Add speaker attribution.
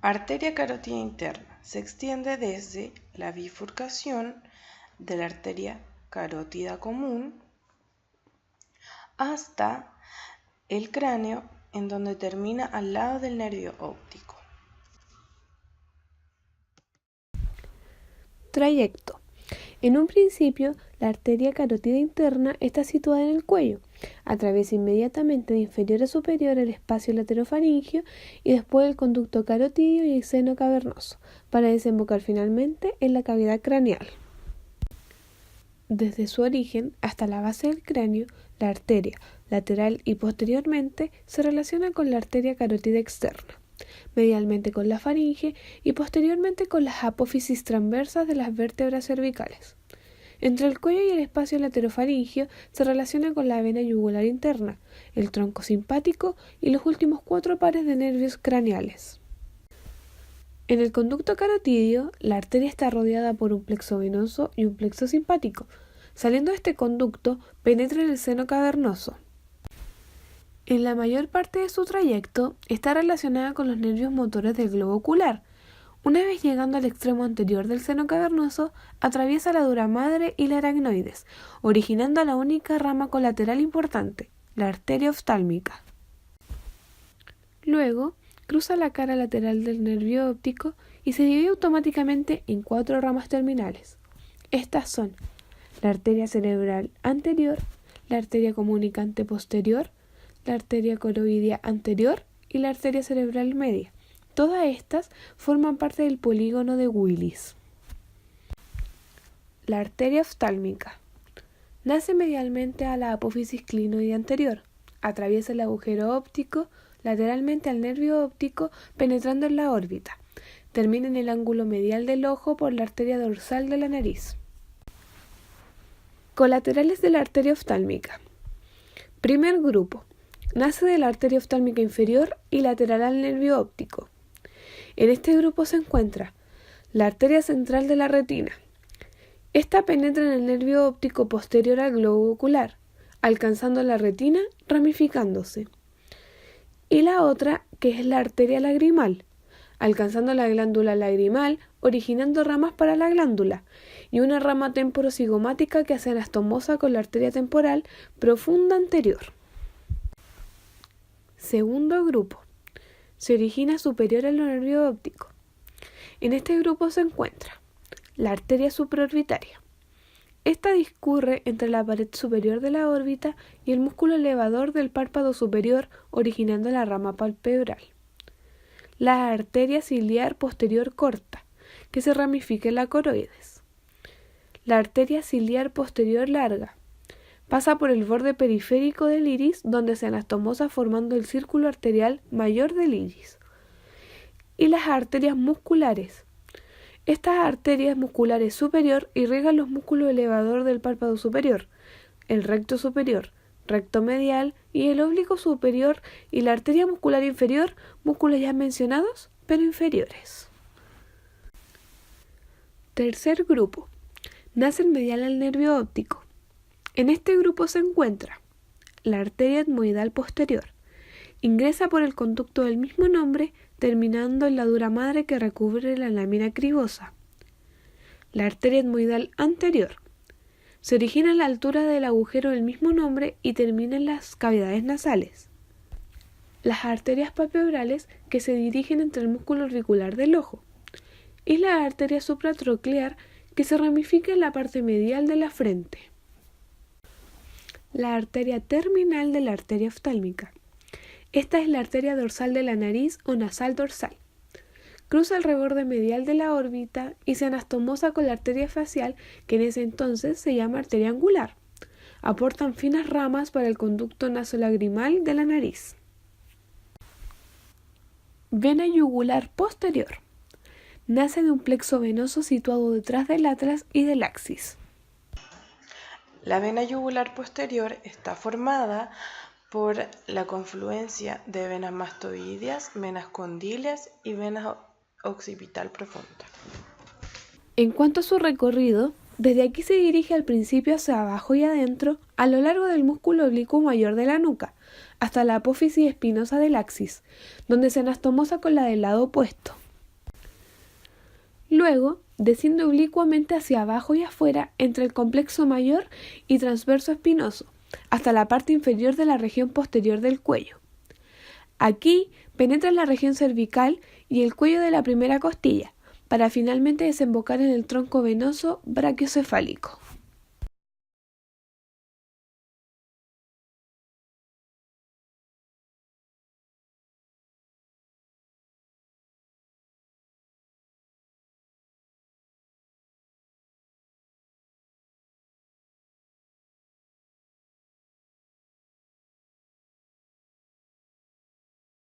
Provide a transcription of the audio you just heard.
Speaker 1: Arteria carótida interna. Se extiende desde la bifurcación de la arteria carótida común hasta el cráneo, en donde termina al lado del nervio óptico.
Speaker 2: Trayecto. En un principio, la arteria carótida interna está situada en el cuello. Atraviesa inmediatamente de inferior a superior el espacio laterofaringeo y después el conducto carotidio y el seno cavernoso, para desembocar finalmente en la cavidad craneal. Desde su origen hasta la base del cráneo, la arteria lateral y posteriormente se relaciona con la arteria carótida externa, medialmente con la faringe y posteriormente con las apófisis transversas de las vértebras cervicales. Entre el cuello y el espacio laterofaringeo se relaciona con la vena yugular interna, el tronco simpático y los últimos 4 pares de nervios craneales. En el conducto carotidio, la arteria está rodeada por un plexo venoso y un plexo simpático. Saliendo de este conducto, penetra en el seno cavernoso. En la mayor parte de su trayecto, está relacionada con los nervios motores del globo ocular. Una vez llegando al extremo anterior del seno cavernoso, atraviesa la dura madre y la aracnoides, originando la única rama colateral importante, la arteria oftálmica. Luego, cruza la cara lateral del nervio óptico y se divide automáticamente en 4 ramas terminales. Estas son la arteria cerebral anterior, la arteria comunicante posterior, la arteria coroidea anterior y la arteria cerebral media. Todas estas forman parte del polígono de Willis. La arteria oftálmica. Nace medialmente a la apófisis clinoide anterior, atraviesa el agujero óptico lateralmente al nervio óptico penetrando en la órbita. Termina en el ángulo medial del ojo por la arteria dorsal de la nariz. Colaterales de la arteria oftálmica. Primer grupo. Nace de la arteria oftálmica inferior y lateral al nervio óptico. En este grupo se encuentra la arteria central de la retina. Esta penetra en el nervio óptico posterior al globo ocular, alcanzando la retina, ramificándose. Y la otra, que es la arteria lagrimal, alcanzando la glándula lagrimal, originando ramas para la glándula, y una rama temporocigomática que hace anastomosa con la arteria temporal profunda anterior. Segundo grupo. Se origina superior al nervio óptico. En este grupo se encuentra la arteria supraorbitaria. Esta discurre entre la pared superior de la órbita y el músculo elevador del párpado superior, originando la rama palpebral. La arteria ciliar posterior corta, que se ramifica en la coroides. La arteria ciliar posterior larga. Pasa por el borde periférico del iris, donde se anastomosa formando el círculo arterial mayor del iris. Y las arterias musculares. Estas arterias musculares superior irrigan los músculos elevador del párpado superior, el recto superior, recto medial y el oblicuo superior, y la arteria muscular inferior, músculos ya mencionados, pero inferiores. Tercer grupo. Nace el medial al nervio óptico. En este grupo se encuentra la arteria etmoidal posterior. Ingresa por el conducto del mismo nombre, terminando en la dura madre que recubre la lámina cribosa. La arteria etmoidal anterior. Se origina a la altura del agujero del mismo nombre y termina en las cavidades nasales. Las arterias palpebrales, que se dirigen entre el músculo orbicular del ojo. Y la arteria supratroclear, que se ramifica en la parte medial de la frente. La arteria terminal de la arteria oftálmica. Esta es la arteria dorsal de la nariz o nasal dorsal. Cruza el reborde medial de la órbita y se anastomosa con la arteria facial, que en ese entonces se llama arteria angular. Aportan finas ramas para el conducto nasolagrimal de la nariz. Vena yugular posterior. Nace de un plexo venoso situado detrás del atlas y del axis.
Speaker 1: La vena yugular posterior está formada por la confluencia de venas mastoideas, venas condiles y venas occipital profunda.
Speaker 2: En cuanto a su recorrido, desde aquí se dirige al principio hacia abajo y adentro, a lo largo del músculo oblicuo mayor de la nuca, hasta la apófisis espinosa del axis, donde se anastomosa con la del lado opuesto. Luego, desciende oblicuamente hacia abajo y afuera entre el complexo mayor y transverso espinoso, hasta la parte inferior de la región posterior del cuello. Aquí penetra en la región cervical y el cuello de la primera costilla, para finalmente desembocar en el tronco venoso brachiocefálico.